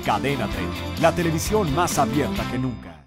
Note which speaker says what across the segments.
Speaker 1: Cadena 30, la televisión más abierta que nunca.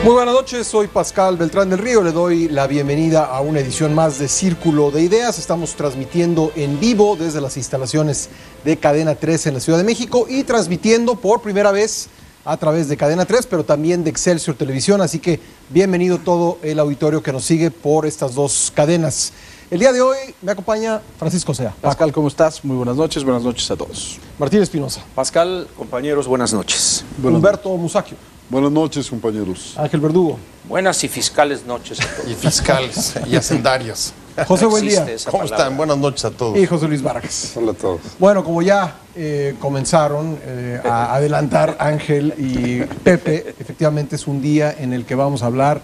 Speaker 2: Muy buenas noches, soy Pascal Beltrán del Río, le doy la bienvenida a una edición más de Círculo de Ideas. Estamos transmitiendo en vivo desde las instalaciones de Cadena 3 en la Ciudad de México y transmitiendo por primera vez a través de Cadena 3, pero también de Excelsior Televisión, así que bienvenido todo el auditorio que nos sigue por estas dos cadenas. El día de hoy me acompaña Francisco Sea.
Speaker 3: Pascal, ¿cómo estás? Muy buenas noches a todos.
Speaker 2: Martín Espinosa.
Speaker 4: Pascal, compañeros, buenas noches.
Speaker 2: Humberto Musacchio.
Speaker 5: Buenas noches, compañeros.
Speaker 2: Ángel Verdugo.
Speaker 4: Buenas y fiscales noches a todos.
Speaker 6: Y fiscales y hacendarios.
Speaker 2: José Buendía.
Speaker 6: ¿Cómo están? Buenas noches a todos.
Speaker 2: Y José Luis Vargas.
Speaker 5: Hola a todos.
Speaker 2: Bueno, como ya comenzaron a adelantar Ángel y Pepe, efectivamente es un día en el que vamos a hablar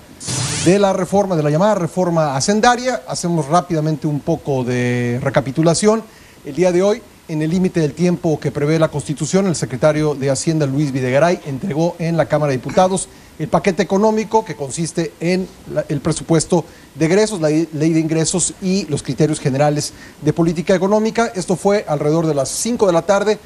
Speaker 2: de la reforma, de la llamada reforma hacendaria. Hacemos rápidamente un poco de recapitulación. El día de hoy, en el límite del tiempo que prevé la Constitución, el secretario de Hacienda, Luis Videgaray, entregó en la Cámara de Diputados el paquete económico que consiste en el presupuesto de egresos, la ley de ingresos y los criterios generales de política económica. Esto fue alrededor de las 5 de la tarde,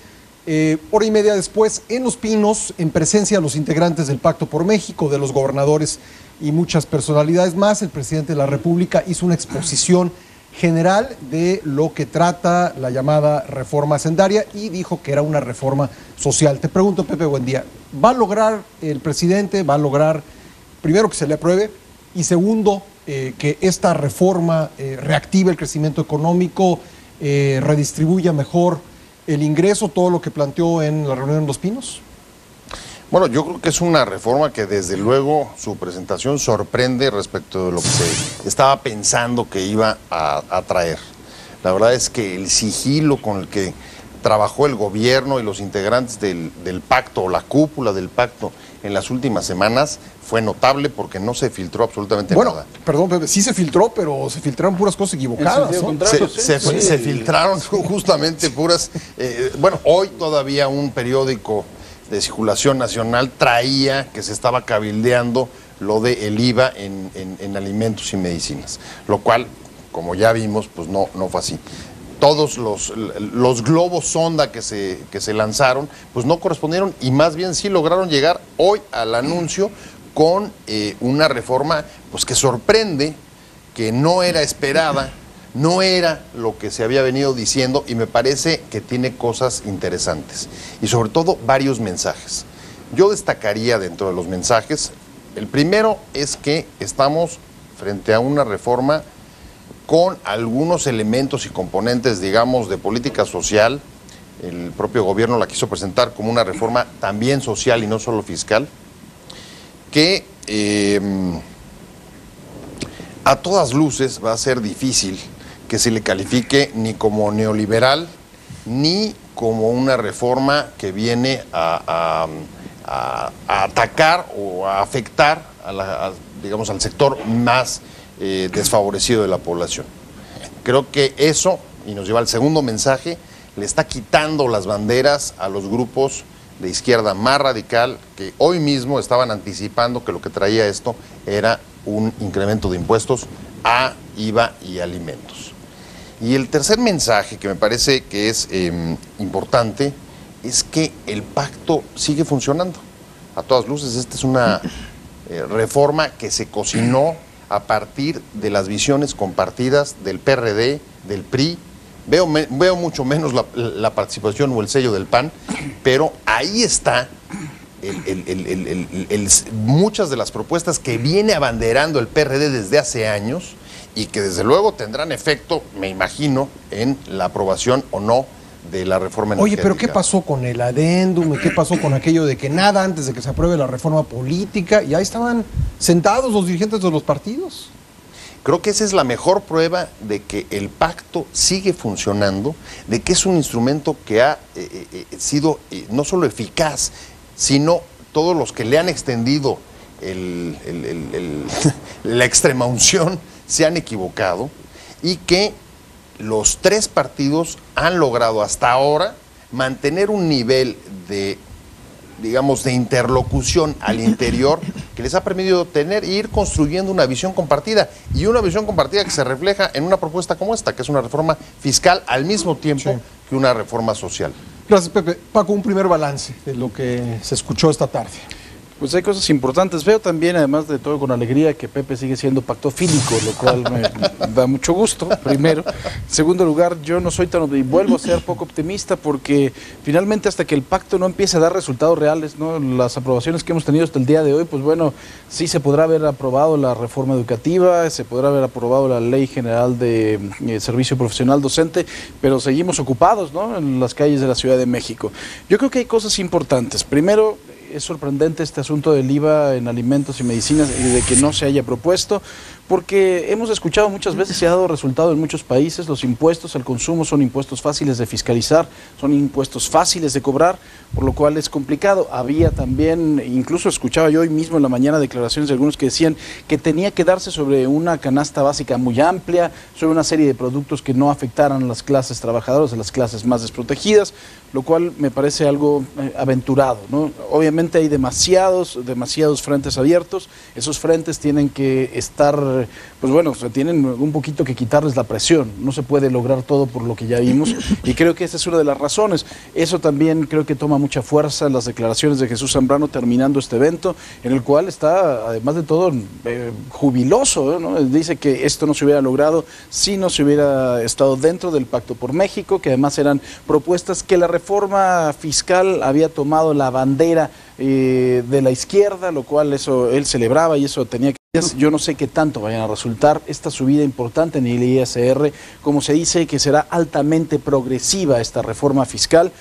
Speaker 2: hora y media después, en Los Pinos, en presencia de los integrantes del Pacto por México, de los gobernadores y muchas personalidades más. El presidente de la República hizo una exposición general de lo que trata la llamada reforma hacendaria y dijo que era una reforma social. Te pregunto, Pepe Buendía, ¿va a lograr el presidente, va a lograr, primero, que se le apruebe y segundo, que esta reforma reactive el crecimiento económico, redistribuya mejor el ingreso, todo lo que planteó en la reunión en Los Pinos?
Speaker 6: Bueno, yo creo que es una reforma que desde luego su presentación sorprende respecto de lo que se estaba pensando que iba a traer. La verdad es que el sigilo con el que trabajó el gobierno y los integrantes del pacto, o la cúpula del pacto, en las últimas semanas fue notable porque no se filtró absolutamente nada.
Speaker 2: Perdón, Pepe, sí se filtró, pero se filtraron puras cosas equivocadas, ¿no?
Speaker 6: Se filtraron justamente puras... bueno, hoy todavía un periódico de circulación nacional traía que se estaba cabildeando lo del IVA en alimentos y medicinas, lo cual, como ya vimos, pues no fue así. Todos los globos sonda que se lanzaron, pues no correspondieron y más bien sí lograron llegar hoy al anuncio con una reforma pues que sorprende, que no era esperada, no era lo que se había venido diciendo y me parece que tiene cosas interesantes y sobre todo varios mensajes. Yo destacaría dentro de los mensajes, el primero es que estamos frente a una reforma con algunos elementos y componentes, digamos, de política social. El propio gobierno la quiso presentar como una reforma también social y no solo fiscal, que a todas luces va a ser difícil que se le califique ni como neoliberal, ni como una reforma que viene a atacar o a afectar digamos, al sector más desfavorecido de la población. Creo que eso, y nos lleva al segundo mensaje, le está quitando las banderas a los grupos de izquierda más radical que hoy mismo estaban anticipando que lo que traía esto era un incremento de impuestos a IVA y alimentos. Y el tercer mensaje que me parece que es importante es que el pacto sigue funcionando. A todas luces, esta es una reforma que se cocinó a partir de las visiones compartidas del PRD, del PRI. Veo mucho menos la participación o el sello del PAN, pero ahí está muchas de las propuestas que viene abanderando el PRD desde hace años y que desde luego tendrán efecto, me imagino, en la aprobación o no de la reforma energética.
Speaker 2: Oye, pero ¿qué pasó con el adendum? ¿Qué pasó con aquello de que nada antes de que se apruebe la reforma política? Y ahí estaban sentados los dirigentes de los partidos.
Speaker 6: Creo que esa es la mejor prueba de que el pacto sigue funcionando, de que es un instrumento que ha sido no solo eficaz, sino todos los que le han extendido la extrema unción se han equivocado y que los tres partidos han logrado hasta ahora mantener un nivel de, digamos, de interlocución al interior que les ha permitido tener e ir construyendo una visión compartida, y una visión compartida que se refleja en una propuesta como esta, que es una reforma fiscal al mismo tiempo que una reforma social.
Speaker 2: Gracias, Pepe. Paco, un primer balance de lo que se escuchó esta tarde.
Speaker 3: Pues hay cosas importantes. Veo también, además de todo, con alegría que Pepe sigue siendo pactofílico, lo cual me da mucho gusto, primero. En segundo lugar, yo no soy y vuelvo a ser poco optimista, porque finalmente hasta que el pacto no empiece a dar resultados reales, ¿no? Las aprobaciones que hemos tenido hasta el día de hoy, pues bueno, sí se podrá haber aprobado la reforma educativa, se podrá haber aprobado la Ley General de Servicio Profesional Docente, pero seguimos ocupados, ¿no?, en las calles de la Ciudad de México. Yo creo que hay cosas importantes. Primero, es sorprendente este asunto del IVA en alimentos y medicinas y de que no se haya propuesto, porque hemos escuchado muchas veces, se ha dado resultado en muchos países, los impuestos al consumo son impuestos fáciles de fiscalizar, son impuestos fáciles de cobrar, por lo cual es complicado. Había también, incluso escuchaba yo hoy mismo en la mañana declaraciones de algunos que decían que tenía que darse sobre una canasta básica muy amplia, sobre una serie de productos que no afectaran a las clases trabajadoras, a las clases más desprotegidas, lo cual me parece algo aventurado, ¿no? Obviamente hay demasiados frentes abiertos, esos frentes tienen que estar, pues bueno, tienen un poquito que quitarles la presión, no se puede lograr todo por lo que ya vimos, y creo que esa es una de las razones. Eso también creo que toma mucha fuerza las declaraciones de Jesús Zambrano terminando este evento, en el cual está, además de todo, jubiloso, ¿no? Dice que esto no se hubiera logrado si no se hubiera estado dentro del Pacto por México, que además eran propuestas que la reforma fiscal había tomado la bandera de la izquierda, lo cual eso él celebraba y eso tenía que... Yo no sé qué tanto vayan a resultar esta subida importante en el ISR, como se dice que será altamente progresiva esta reforma fiscal,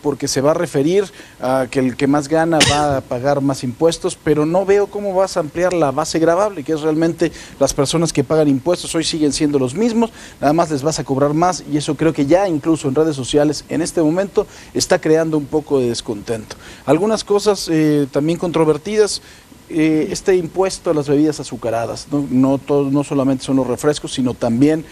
Speaker 3: porque se va a referir a que el que más gana va a pagar más impuestos, pero no veo cómo vas a ampliar la base gravable, que es realmente las personas que pagan impuestos hoy siguen siendo los mismos, nada más les vas a cobrar más, y eso creo que ya incluso en redes sociales en este momento está creando un poco de descontento. Algunas cosas también controvertidas. Este impuesto a las bebidas azucaradas, no solamente son los refrescos, sino también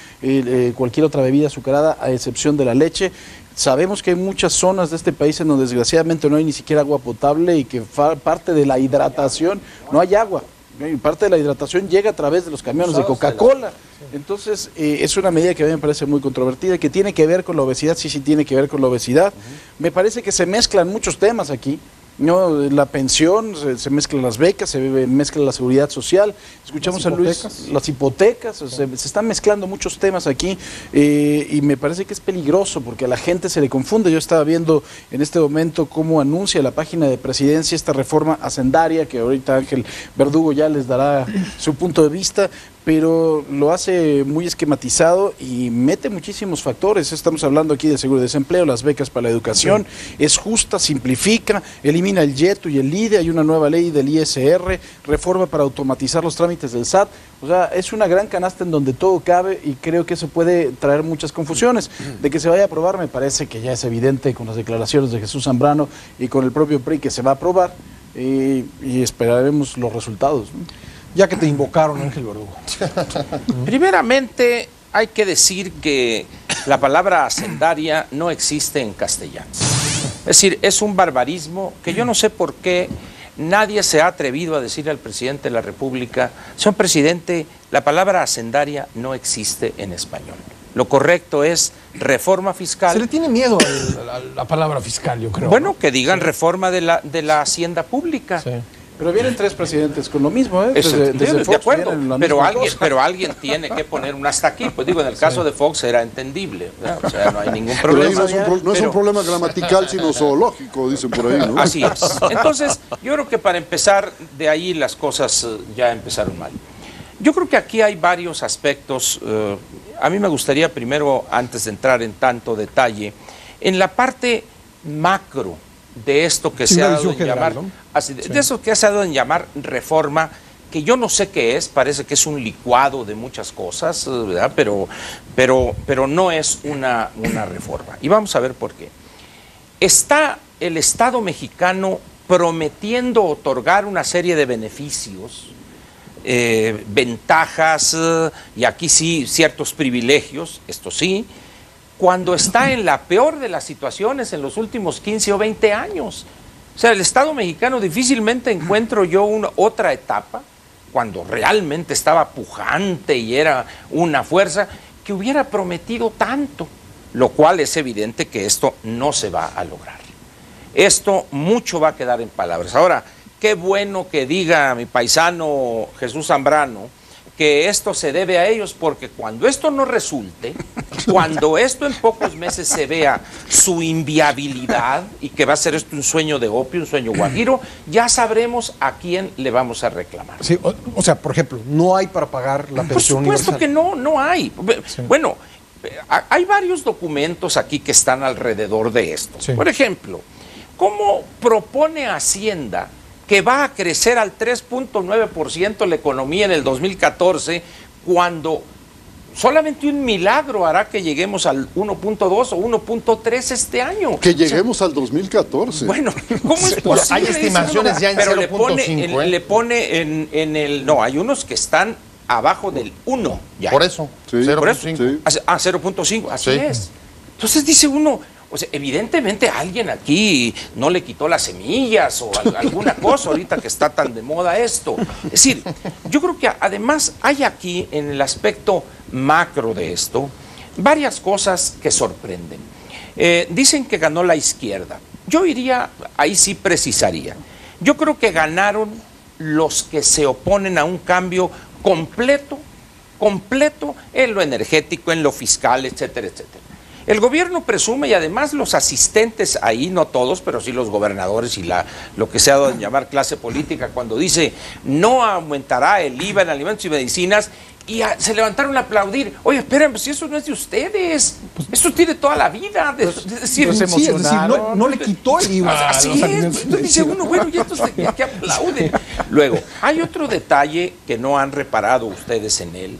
Speaker 3: cualquier otra bebida azucarada, a excepción de la leche. Sabemos que hay muchas zonas de este país en donde desgraciadamente no hay ni siquiera agua potable y que parte de la hidratación, no hay agua, y parte de la hidratación llega a través de los camiones de Coca-Cola. Entonces, es una medida que a mí me parece muy controvertida, que tiene que ver con la obesidad, sí tiene que ver con la obesidad. Me parece que se mezclan muchos temas aquí. No, la pensión, se mezclan las becas, se mezcla la seguridad social, escuchamos a Luis, las hipotecas, se están mezclando muchos temas aquí, y me parece que es peligroso porque a la gente se le confunde. Yo estaba viendo en este momento cómo anuncia la página de Presidencia esta reforma hacendaria, que ahorita Ángel Verdugo ya les dará su punto de vista, pero lo hace muy esquematizado y mete muchísimos factores. Estamos hablando aquí de seguro de desempleo, las becas para la educación, es justa, simplifica, elimina el YETU y el IDE, hay una nueva ley del ISR, reforma para automatizar los trámites del SAT. O sea, es una gran canasta en donde todo cabe, y creo que eso puede traer muchas confusiones. De que se vaya a aprobar, me parece que ya es evidente con las declaraciones de Jesús Zambrano y con el propio PRI que se va a aprobar, y esperaremos los resultados, ¿no?
Speaker 2: Ya que te invocaron, Ángel Verdugo.
Speaker 4: Primeramente, hay que decir que la palabra hacendaria no existe en castellano. Es decir, es un barbarismo que yo no sé por qué nadie se ha atrevido a decir al presidente de la República: señor presidente, la palabra hacendaria no existe en español. Lo correcto es reforma fiscal.
Speaker 2: Se le tiene miedo a la palabra fiscal, yo creo.
Speaker 4: Bueno, que digan reforma de la hacienda pública.
Speaker 2: Sí.
Speaker 3: Pero vienen tres presidentes con lo mismo, ¿eh?
Speaker 4: De acuerdo, pero alguien tiene que poner un hasta aquí. Pues digo, en el caso de Fox era entendible, ¿verdad? O sea, no hay ningún problema.
Speaker 5: Pero no es un problema gramatical, sino zoológico, dicen por ahí, ¿no?
Speaker 4: Así es. Entonces, yo creo que para empezar, de ahí las cosas ya empezaron mal. Yo creo que aquí hay varios aspectos. A mí me gustaría primero, antes de entrar en tanto detalle, en la parte macro de esto que se ha dado en llamar, ¿no? De eso que se ha dado en llamar reforma, que yo no sé qué es, parece que es un licuado de muchas cosas, ¿verdad? Pero no es una reforma. Y vamos a ver por qué. Está el Estado mexicano prometiendo otorgar una serie de beneficios, ventajas y aquí sí ciertos privilegios, esto sí, cuando está en la peor de las situaciones en los últimos 15 o 20 años. O sea, el Estado mexicano difícilmente encuentro yo otra etapa, cuando realmente estaba pujante y era una fuerza, que hubiera prometido tanto, lo cual es evidente que esto no se va a lograr. Esto mucho va a quedar en palabras. Ahora, qué bueno que diga mi paisano Jesús Zambrano que esto se debe a ellos, porque cuando esto no resulte, cuando esto en pocos meses se vea su inviabilidad y que va a ser esto un sueño de opio, un sueño guajiro, ya sabremos a quién le vamos a reclamar.
Speaker 2: Sí, o sea, por ejemplo, no hay para pagar la pensión universal.
Speaker 4: Por supuesto que no hay. Sí. Bueno, hay varios documentos aquí que están alrededor de esto. Sí. Por ejemplo, ¿cómo propone Hacienda que va a crecer al 3.9% la economía en el 2014 cuando solamente un milagro hará que lleguemos al 1.2 o 1.3 este año?
Speaker 5: Que lleguemos al 2014.
Speaker 4: Bueno, ¿cómo es posible?
Speaker 6: Hay estimaciones ya en 0.5.
Speaker 4: Le pone en el... No, hay unos que están abajo del 1 ya.
Speaker 6: Por eso,
Speaker 5: sí,
Speaker 6: 0.5.
Speaker 5: Sí.
Speaker 4: Ah, 0.5, así es. Entonces dice uno... O sea, evidentemente alguien aquí no le quitó las semillas o alguna cosa ahorita que está tan de moda esto. Es decir, yo creo que además hay aquí en el aspecto macro de esto varias cosas que sorprenden. Dicen que ganó la izquierda. Yo iría, ahí sí precisaría. Yo creo que ganaron los que se oponen a un cambio completo en lo energético, en lo fiscal, etcétera, etcétera. El gobierno presume, y además los asistentes ahí, no todos, pero sí los gobernadores y lo que se ha dado en llamar clase política, cuando dice no aumentará el IVA en alimentos y medicinas, y se levantaron a aplaudir. Oye, esperen, pues si eso no es de ustedes, eso tiene toda la vida. Es decir,
Speaker 2: no le quitó el IVA.
Speaker 4: Así es. Entonces dice uno, bueno, ¿y estos de qué aplauden? Luego, hay otro detalle que no han reparado ustedes en él,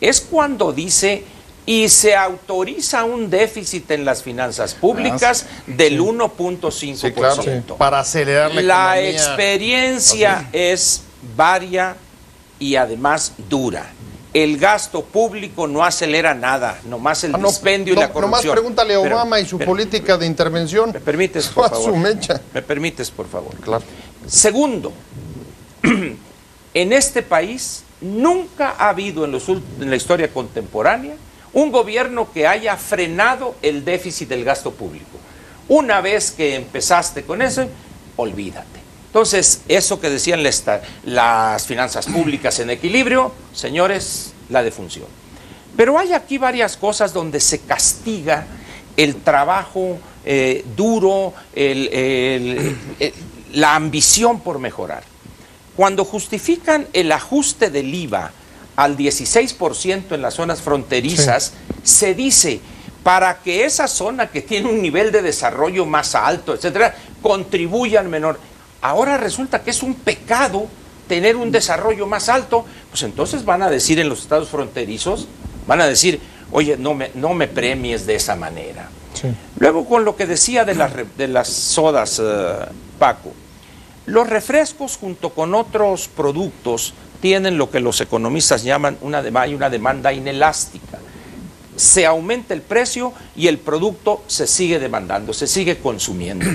Speaker 4: es cuando dice... y se autoriza un déficit en las finanzas públicas del 1.5%.
Speaker 6: Sí, claro, para acelerar la economía.
Speaker 4: La experiencia es varia y además dura. El gasto público no acelera nada, nomás el dispendio y la corrupción.
Speaker 6: Nomás pregúntale a Obama y su política de intervención.
Speaker 4: ¿Me permites, por favor?
Speaker 6: Su mecha.
Speaker 4: ¿Me permites, por favor?
Speaker 6: Claro.
Speaker 4: Segundo, en este país nunca ha habido en la historia contemporánea un gobierno que haya frenado el déficit del gasto público. Una vez que empezaste con eso, olvídate. Entonces, eso que decían las finanzas públicas en equilibrio, señores, la defunción. Pero hay aquí varias cosas donde se castiga el trabajo duro, la ambición por mejorar. Cuando justifican el ajuste del IVA al 16% en las zonas fronterizas, se dice, para que esa zona que tiene un nivel de desarrollo más alto, etcétera, contribuya al menor. Ahora resulta que es un pecado tener un desarrollo más alto, pues entonces van a decir en los estados fronterizos, van a decir, oye, no me premies de esa manera. Sí. Luego, con lo que decía de las sodas, Paco, los refrescos junto con otros productos tienen lo que los economistas llaman una demanda inelástica. Se aumenta el precio y el producto se sigue demandando, se sigue consumiendo.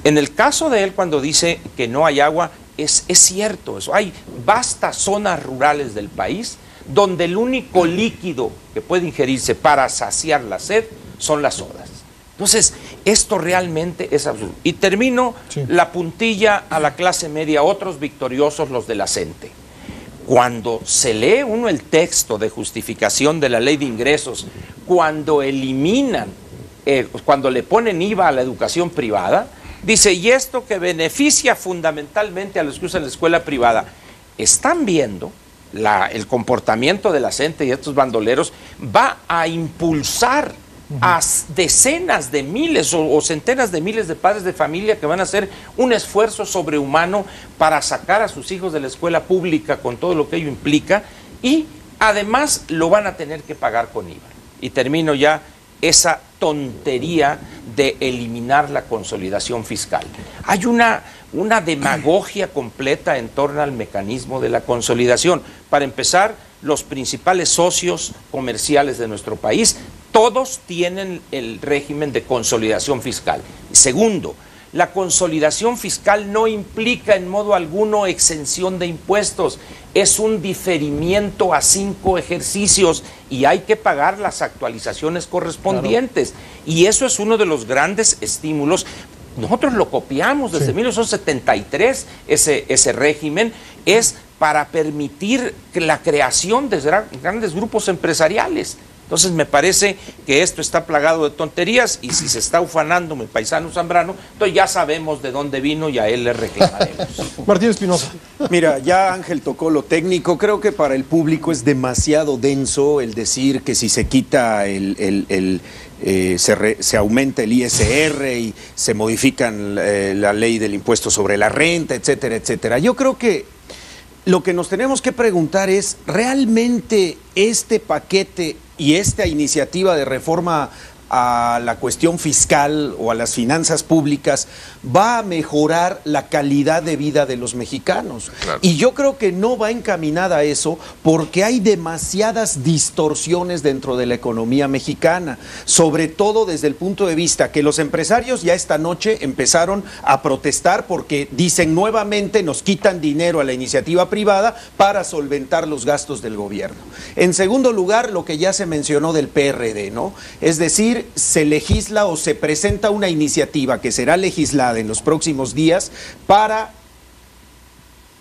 Speaker 4: En el caso de él, cuando dice que no hay agua, es cierto eso. Hay vastas zonas rurales del país donde el único líquido que puede ingerirse para saciar la sed son las sodas. Entonces, esto realmente es absurdo. Y termino la puntilla a la clase media, otros victoriosos, los de la CENTE. Cuando se lee uno el texto de justificación de la ley de ingresos, cuando eliminan, cuando le ponen IVA a la educación privada, dice, y esto que beneficia fundamentalmente a los que usan la escuela privada, están viendo el comportamiento de la CENTE y estos bandoleros, va a impulsar a decenas de miles o centenas de miles de padres de familia que van a hacer un esfuerzo sobrehumano para sacar a sus hijos de la escuela pública con todo lo que ello implica, y además lo van a tener que pagar con IVA. Y termino ya, esa tontería de eliminar la consolidación fiscal. Hay una una demagogia completa en torno al mecanismo de la consolidación. Para empezar, los principales socios comerciales de nuestro país, todos tienen el régimen de consolidación fiscal. Segundo, la consolidación fiscal no implica en modo alguno exención de impuestos, es un diferimiento a 5 ejercicios y hay que pagar las actualizaciones correspondientes. Claro. Y eso es uno de los grandes estímulos. Nosotros lo copiamos desde 1973, ese régimen es para permitir la creación de grandes grupos empresariales. Entonces me parece que esto está plagado de tonterías y si se está ufanando mi paisano Zambrano, entonces ya sabemos de dónde vino y a él le reclamaremos. Martín
Speaker 2: Espinosa.
Speaker 7: Mira, ya Ángel tocó lo técnico. Creo que para el público es demasiado denso el decir que si se quita se aumenta el ISR y se modifican la ley del impuesto sobre la renta, etcétera, etcétera. Yo creo que lo que nos tenemos que preguntar es, ¿realmente este paquete y esta iniciativa de reforma a la cuestión fiscal o a las finanzas públicas va a mejorar la calidad de vida de los mexicanos? Claro. Y yo creo que no va encaminada a eso porque hay demasiadas distorsiones dentro de la economía mexicana, sobre todo desde el punto de vista que los empresarios ya esta noche empezaron a protestar porque dicen nuevamente nos quitan dinero a la iniciativa privada para solventar los gastos del gobierno. En segundo lugar, lo que ya se mencionó del PRD, ¿no? Es decir, se legisla o se presenta una iniciativa que será legislada en los próximos días para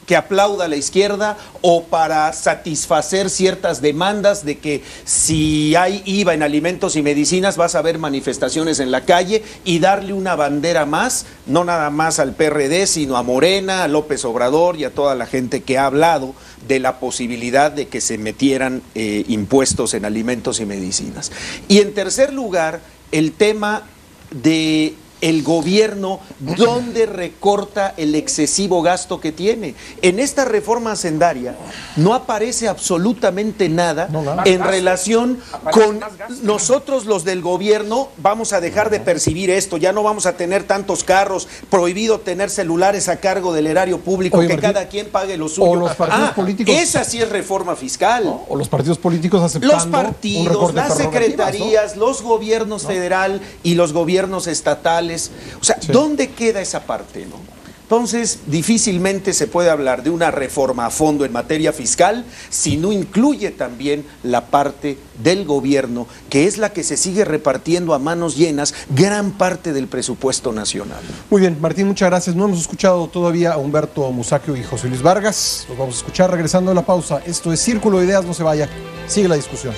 Speaker 7: que aplauda a la izquierda o para satisfacer ciertas demandas de que si hay IVA en alimentos y medicinas vas a ver manifestaciones en la calle y darle una bandera más, no nada más al PRD, sino a Morena, a López Obrador y a toda la gente que ha hablado de la posibilidad de que se metieran impuestos en alimentos y medicinas. Y en tercer lugar, el tema de el gobierno, ¿dónde recorta el excesivo gasto que tiene? En esta reforma hacendaria no aparece absolutamente nada en relación con nosotros los del gobierno. Vamos a dejar de percibir esto, ya no vamos a tener tantos carros, prohibido tener celulares a cargo del erario público. Oye, que Martín, cada quien pague lo suyo.
Speaker 2: O los partidos políticos,
Speaker 7: esa sí es reforma fiscal.
Speaker 2: ¿no? O los partidos políticos aceptando
Speaker 7: los partidos, las secretarías, ¿no? Los gobiernos federal y los gobiernos estatales. O sea, sí. ¿Dónde queda esa parte, no? Entonces, difícilmente se puede hablar de una reforma a fondo en materia fiscal si no incluye también la parte del gobierno, que es la que se sigue repartiendo a manos llenas gran parte del presupuesto nacional.
Speaker 2: Muy bien, Martín, muchas gracias. No hemos escuchado todavía a Humberto Musacchio y José Luis Vargas. Los vamos a escuchar regresando de la pausa. Esto es Círculo de Ideas, no se vaya. Sigue la discusión.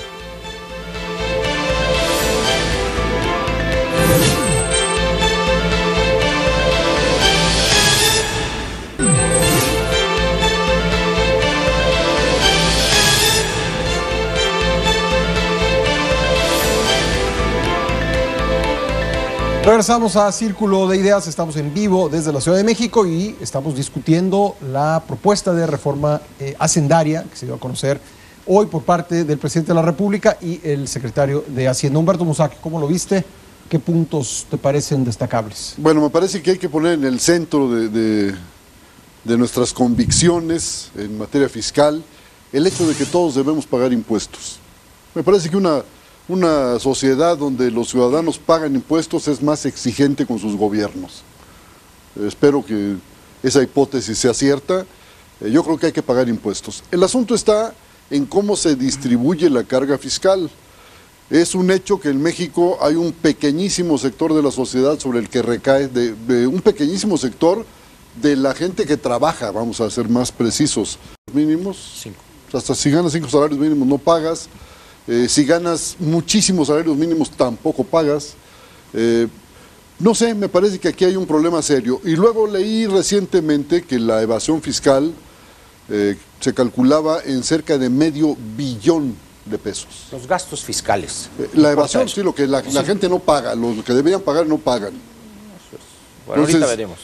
Speaker 2: Regresamos a Círculo de Ideas, estamos en vivo desde la Ciudad de México y estamos discutiendo la propuesta de reforma hacendaria que se dio a conocer hoy por parte del presidente de la República y el secretario de Hacienda. Humberto Musacchio, ¿cómo lo viste? ¿Qué puntos te parecen destacables?
Speaker 5: Bueno, me parece que hay que poner en el centro de nuestras convicciones en materia fiscal el hecho de que todos debemos pagar impuestos. Me parece que una sociedad donde los ciudadanos pagan impuestos es más exigente con sus gobiernos. Espero que esa hipótesis sea cierta. Yo creo que hay que pagar impuestos. El asunto está en cómo se distribuye la carga fiscal. Es un hecho que en México hay un pequeñísimo sector de la sociedad sobre el que recae, de un pequeñísimo sector de la gente que trabaja, vamos a ser más precisos. Mínimos, 5. Hasta si ganas 5 salarios mínimos no pagas. Si ganas muchísimos salarios mínimos tampoco pagas. No sé, me parece que aquí hay un problema serio. Y luego leí recientemente que la evasión fiscal se calculaba en cerca de $500 billion de pesos.
Speaker 4: Los gastos fiscales.
Speaker 5: La evasión, sí, lo que la gente no paga, los que deberían pagar no pagan.
Speaker 4: Bueno, entonces, ahorita veremos.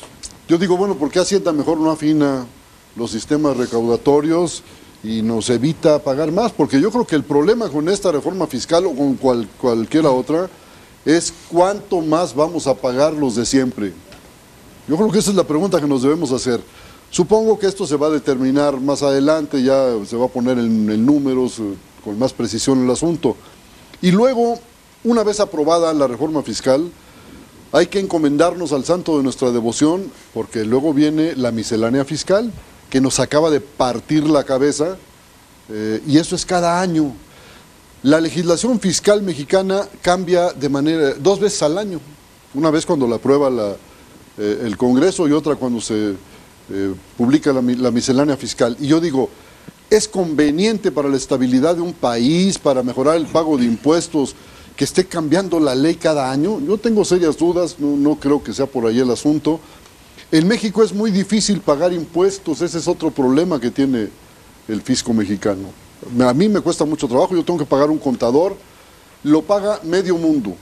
Speaker 5: Yo digo, bueno, ¿por qué Hacienda mejor no afina los sistemas recaudatorios y nos evita pagar más? Porque yo creo que el problema con esta reforma fiscal o con cualquiera otra es cuánto más vamos a pagar los de siempre. Yo creo que esa es la pregunta que nos debemos hacer. Supongo que esto se va a determinar más adelante, ya se va a poner en números, con más precisión el asunto. Y luego, una vez aprobada la reforma fiscal, hay que encomendarnos al santo de nuestra devoción, porque luego viene la miscelánea fiscal, que nos acaba de partir la cabeza, y eso es cada año. La legislación fiscal mexicana cambia de manera 2 veces al año, una vez cuando la aprueba el Congreso y otra cuando se publica la miscelánea fiscal. Y yo digo, ¿es conveniente para la estabilidad de un país, para mejorar el pago de impuestos, que esté cambiando la ley cada año? Yo tengo serias dudas, no creo que sea por ahí el asunto. En México es muy difícil pagar impuestos, ese es otro problema que tiene el fisco mexicano. A mí me cuesta mucho trabajo, yo tengo que pagar un contador, lo paga medio mundo.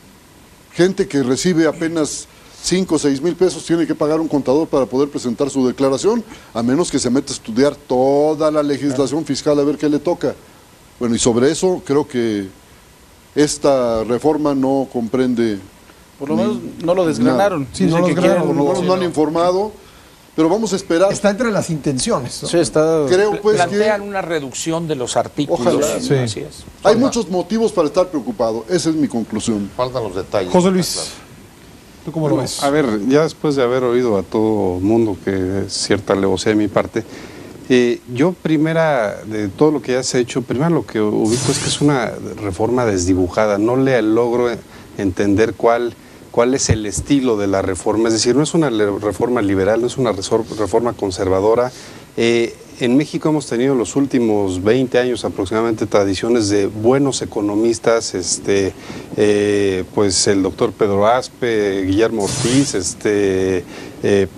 Speaker 5: Gente que recibe apenas 5 o 6 mil pesos tiene que pagar un contador para poder presentar su declaración, a menos que se meta a estudiar toda la legislación fiscal a ver qué le toca. Bueno, y sobre eso creo que esta reforma no comprende.
Speaker 3: Por lo menos no lo desgranaron.
Speaker 2: Sí, no lo desgranaron,
Speaker 5: Por lo menos no han informado, pero vamos a esperar.
Speaker 2: Está entre las intenciones, ¿no?
Speaker 3: Sí, está.
Speaker 5: Creo pues
Speaker 4: Plantean
Speaker 5: que
Speaker 4: una reducción de los artículos.
Speaker 5: Ojalá.
Speaker 2: Sí.
Speaker 4: Así es.
Speaker 5: hay muchos motivos para estar preocupado. Esa es mi conclusión.
Speaker 6: Faltan los detalles.
Speaker 2: José Luis, ¿tú cómo lo ves?
Speaker 8: A ver, ya después de haber oído a todo el mundo que es cierta alevosía de mi parte, yo de todo lo que ya se ha hecho, primero lo que ubico es que es una reforma desdibujada, no le logro entender cuál es el estilo de la reforma, es decir, no es una reforma liberal, no es una reforma conservadora. En México hemos tenido los últimos 20 años aproximadamente tradiciones de buenos economistas, pues el doctor Pedro Aspe, Guillermo Ortiz,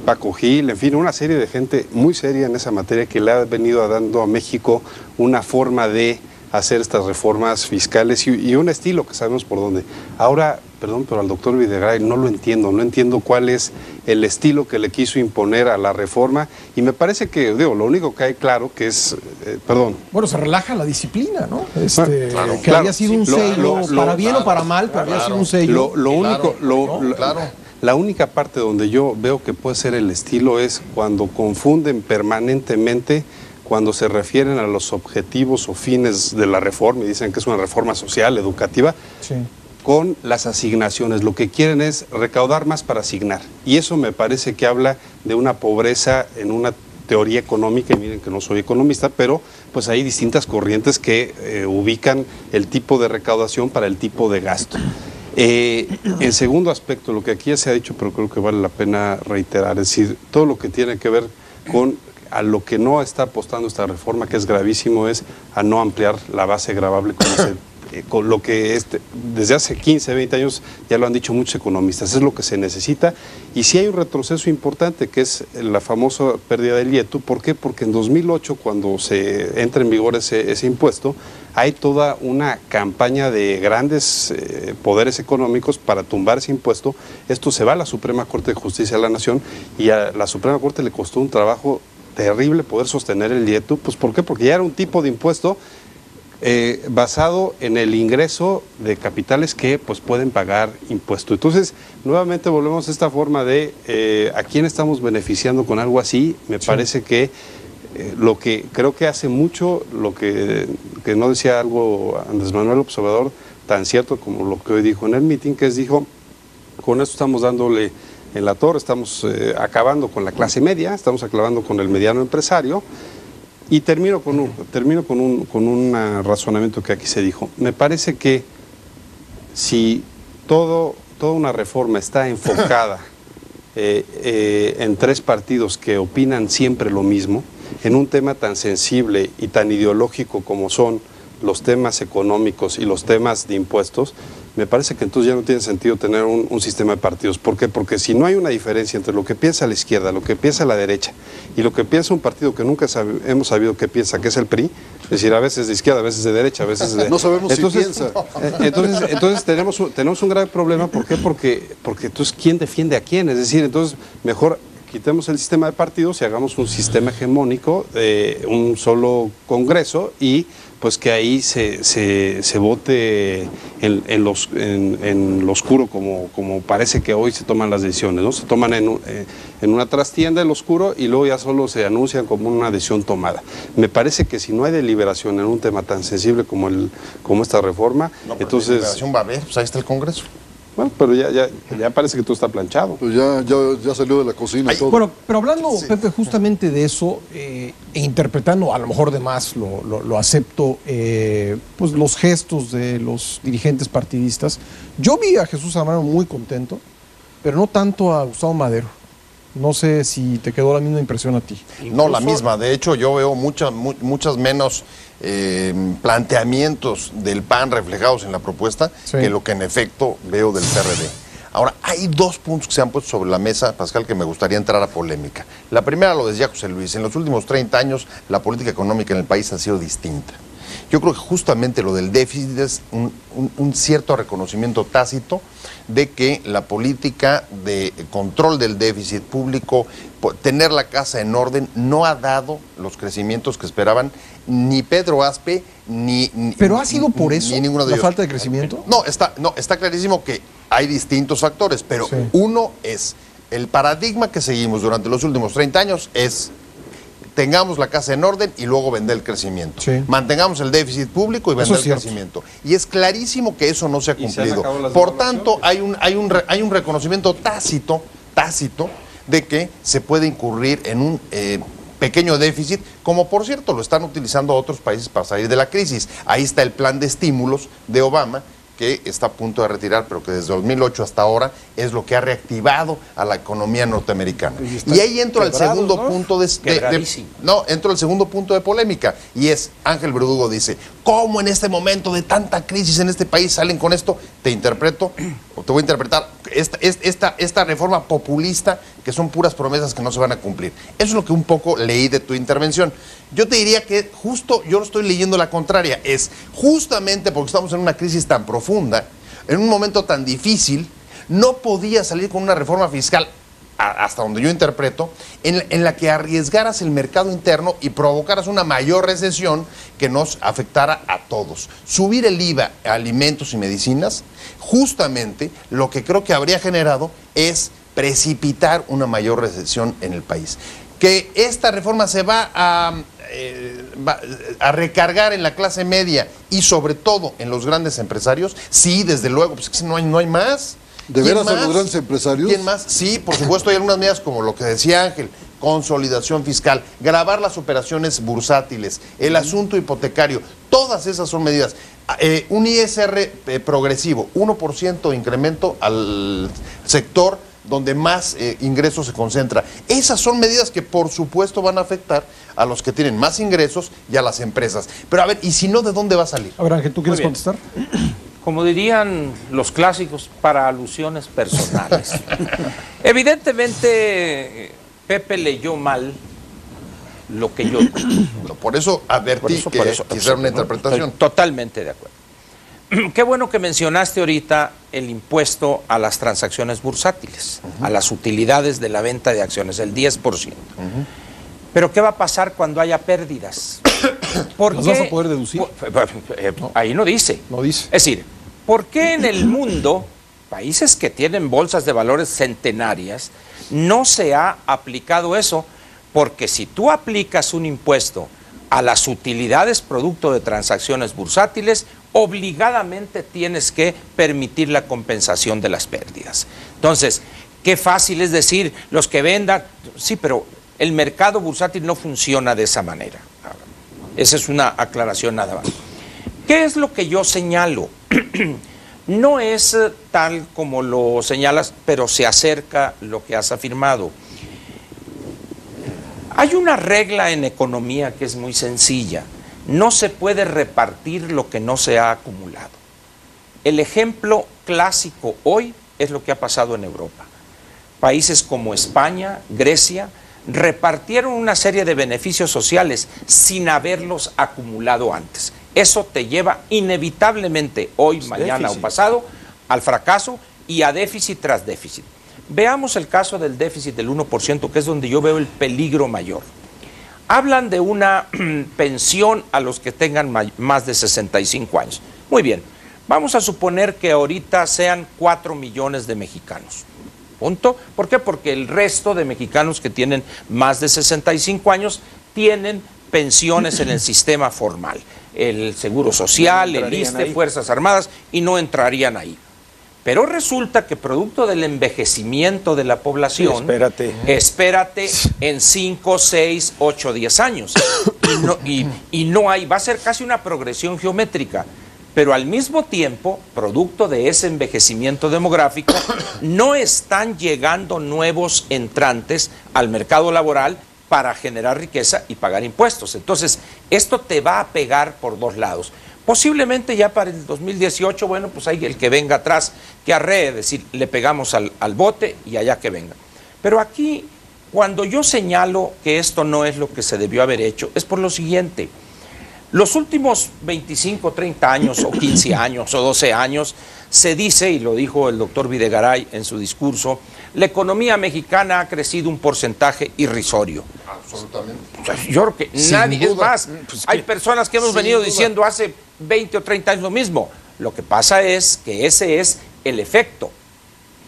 Speaker 8: Paco Gil, en fin, una serie de gente muy seria en esa materia que le ha venido dando a México una forma de hacer estas reformas fiscales y un estilo que sabemos por dónde. Ahora, perdón, pero al doctor Videgaray no entiendo cuál es el estilo que le quiso imponer a la reforma, y me parece que, lo único que hay claro que es,
Speaker 2: Bueno, se relaja la disciplina, ¿no?
Speaker 8: Claro,
Speaker 2: que había sido un sello, para bien o para mal, pero
Speaker 6: claro,
Speaker 2: había sido un sello.
Speaker 8: La única parte donde yo veo que puede ser el estilo es cuando confunden permanentemente, cuando se refieren a los objetivos o fines de la reforma y dicen que es una reforma social, educativa,
Speaker 2: Sí.
Speaker 8: con las asignaciones. Lo que quieren es recaudar más para asignar. Y eso me parece que habla de una pobreza en una teoría económica, y miren que no soy economista, pero pues hay distintas corrientes que ubican el tipo de recaudación para el tipo de gasto. En segundo aspecto, lo que aquí ya se ha dicho, pero creo que vale la pena reiterar, es decir, todo lo que tiene que ver con a lo que no está apostando esta reforma, que es gravísimo, es a no ampliar la base gravable con lo que desde hace 15, 20 años ya lo han dicho muchos economistas, es lo que se necesita. Y sí hay un retroceso importante, que es la famosa pérdida del IETU. ¿Por qué? Porque en 2008, cuando se entra en vigor ese impuesto, hay toda una campaña de grandes poderes económicos para tumbar ese impuesto. Esto se va a la Suprema Corte de Justicia de la Nación, y a la Suprema Corte le costó un trabajo terrible poder sostener el IETU. Pues ¿por qué? Porque ya era un tipo de impuesto basado en el ingreso de capitales que pues pueden pagar impuesto. Entonces, nuevamente volvemos a esta forma de a quién estamos beneficiando con algo así. Me parece que lo que creo que hace mucho, lo que no decía algo Andrés Manuel López Obrador tan cierto como lo que hoy dijo en el meeting, que dijo, con esto estamos dándole en la torre, estamos acabando con la clase media, estamos acabando con el mediano empresario. Y termino con un razonamiento que aquí se dijo. Me parece que si toda una reforma está enfocada en 3 partidos que opinan siempre lo mismo, en un tema tan sensible y tan ideológico como son los temas económicos y los temas de impuestos, me parece que entonces ya no tiene sentido tener un sistema de partidos. ¿Por qué? Porque si no hay una diferencia entre lo que piensa la izquierda, lo que piensa la derecha y lo que piensa un partido que nunca hemos sabido qué piensa, que es el PRI, es decir, a veces de izquierda, a veces de derecha, a veces de...
Speaker 5: No sabemos si piensa.
Speaker 8: Entonces tenemos un grave problema. ¿Por qué? Porque entonces, ¿quién defiende a quién? Es decir, entonces mejor quitemos el sistema de partidos y hagamos un sistema hegemónico, un solo Congreso, y pues que ahí se vote en lo oscuro, como parece que hoy se toman las decisiones, ¿no? Se toman en una trastienda en lo oscuro y luego ya solo se anuncian como una decisión tomada. Me parece que si no hay deliberación en un tema tan sensible como esta reforma,
Speaker 6: No,
Speaker 8: entonces...
Speaker 6: deliberación va a haber, pues ahí está el Congreso.
Speaker 8: Bueno, pero ya parece que todo está planchado.
Speaker 5: Pues ya salió de la cocina y todo.
Speaker 2: Bueno, pero hablando, Pepe, justamente de eso, e interpretando, a lo mejor de más, lo acepto, pues los gestos de los dirigentes partidistas. Yo vi a Jesús Zambrano muy contento, pero no tanto a Gustavo Madero. No sé si te quedó la misma impresión a ti.
Speaker 6: No, la misma. De hecho, yo veo muchas menos planteamientos del PAN reflejados en la propuesta que lo que en efecto veo del PRD. Ahora, hay dos puntos que se han puesto sobre la mesa, Pascal, que me gustaría entrar a polémica. La primera lo decía José Luis. En los últimos 30 años, la política económica en el país ha sido distinta. Yo creo que justamente lo del déficit es un cierto reconocimiento tácito de que la política de control del déficit público, tener la casa en orden, no ha dado los crecimientos que esperaban ni Pedro Aspe ni
Speaker 2: ¿Pero ha sido por eso
Speaker 6: ni ninguno de
Speaker 2: la
Speaker 6: ellos.
Speaker 2: falta de crecimiento?
Speaker 6: No, está clarísimo que hay distintos factores, pero uno es el paradigma que seguimos durante los últimos 30 años es tengamos la casa en orden y luego vender el crecimiento. Mantengamos el déficit público y vender el crecimiento. Y es clarísimo que eso no se ha cumplido. Por tanto, hay un reconocimiento tácito de que se puede incurrir en un pequeño déficit, como por cierto lo están utilizando otros países para salir de la crisis. Ahí está el plan de estímulos de Obama, que está a punto de retirar, pero que desde 2008 hasta ahora es lo que ha reactivado a la economía norteamericana. Y ahí entro al segundo punto entro al segundo punto de polémica, y es, Ángel Verdugo dice, ¿cómo en este momento de tanta crisis en este país salen con esto? Te voy a interpretar esta reforma populista, que son puras promesas que no se van a cumplir. Eso es lo que un poco leí de tu intervención. Yo te diría que yo lo estoy leyendo la contraria, es justamente porque estamos en una crisis tan profunda, en un momento tan difícil, no podía salir con una reforma fiscal, hasta donde yo interpreto, en la que arriesgaras el mercado interno y provocaras una mayor recesión que nos afectara a todos. Subir el IVA a alimentos y medicinas, justamente lo que creo que habría generado es precipitar una mayor recesión en el país. Que esta reforma se va a recargar en la clase media y sobre todo en los grandes empresarios, sí, desde luego, pues no hay más.
Speaker 5: ¿De veras a los grandes empresarios?
Speaker 6: ¿Quién más? Sí, por supuesto, hay algunas medidas como lo que decía Ángel, consolidación fiscal, gravar las operaciones bursátiles, el asunto hipotecario, todas esas son medidas. Un ISR progresivo, 1% incremento al sector donde más ingresos se concentra. Esas son medidas que por supuesto van a afectar a los que tienen más ingresos y a las empresas. Pero a ver, ¿y si no, de dónde va a salir?
Speaker 2: A ver, Ángel, ¿tú quieres contestar?
Speaker 4: Como dirían los clásicos, para alusiones personales. Evidentemente, Pepe leyó mal lo que yo...
Speaker 6: Por eso advertí que quisiera una interpretación.
Speaker 4: Estoy totalmente de acuerdo. Qué bueno que mencionaste ahorita el impuesto a las transacciones bursátiles, a las utilidades de la venta de acciones, el 10%. Pero ¿qué va a pasar cuando haya pérdidas?
Speaker 2: ¿Las vas a poder deducir?
Speaker 4: Ahí no dice.
Speaker 2: No dice.
Speaker 4: Es decir, ¿por qué en el mundo, países que tienen bolsas de valores centenarias, no se ha aplicado eso? Porque si tú aplicas un impuesto a las utilidades producto de transacciones bursátiles, obligadamente tienes que permitir la compensación de las pérdidas. Entonces, qué fácil es decir, los que vendan, sí, pero el mercado bursátil no funciona de esa manera. Esa es una aclaración nada más. ¿Qué es lo que yo señalo? No es tal como lo señalas, pero se acerca lo que has afirmado. Hay una regla en economía que es muy sencilla. No se puede repartir lo que no se ha acumulado. El ejemplo clásico hoy es lo que ha pasado en Europa. Países como España, Grecia, repartieron una serie de beneficios sociales sin haberlos acumulado antes. Eso te lleva inevitablemente hoy, mañana o pasado al fracaso y a déficit tras déficit. Veamos el caso del déficit del 1%, que es donde yo veo el peligro mayor. Hablan de una pensión a los que tengan más de 65 años. Muy bien, vamos a suponer que ahorita sean 4 millones de mexicanos. Punto. ¿Por qué? Porque el resto de mexicanos que tienen más de 65 años tienen pensiones en el sistema formal. El Seguro Social, el ISSSTE, Fuerzas Armadas, y no entrarían ahí. Pero resulta que producto del envejecimiento de la población, espérate en 5, 6, 8, 10 años. Y no hay, va a ser casi una progresión geométrica. Pero al mismo tiempo, producto de ese envejecimiento demográfico, no están llegando nuevos entrantes al mercado laboral para generar riqueza y pagar impuestos. Entonces, esto te va a pegar por dos lados. Posiblemente ya para el 2018, bueno, pues hay el que venga atrás, que arree, es decir, le pegamos al bote y allá que venga. Pero aquí, cuando yo señalo que esto no es lo que se debió haber hecho, es por lo siguiente. Los últimos 25, 30 años, o 15 años, o 12 años, se dice, y lo dijo el doctor Videgaray en su discurso, la economía mexicana ha crecido un porcentaje irrisorio.
Speaker 6: Absolutamente.
Speaker 4: O sea, yo creo que nadie, es más, hay personas que hemos venido diciendo hace 20 o 30 años lo mismo. Lo que pasa es que ese es el efecto.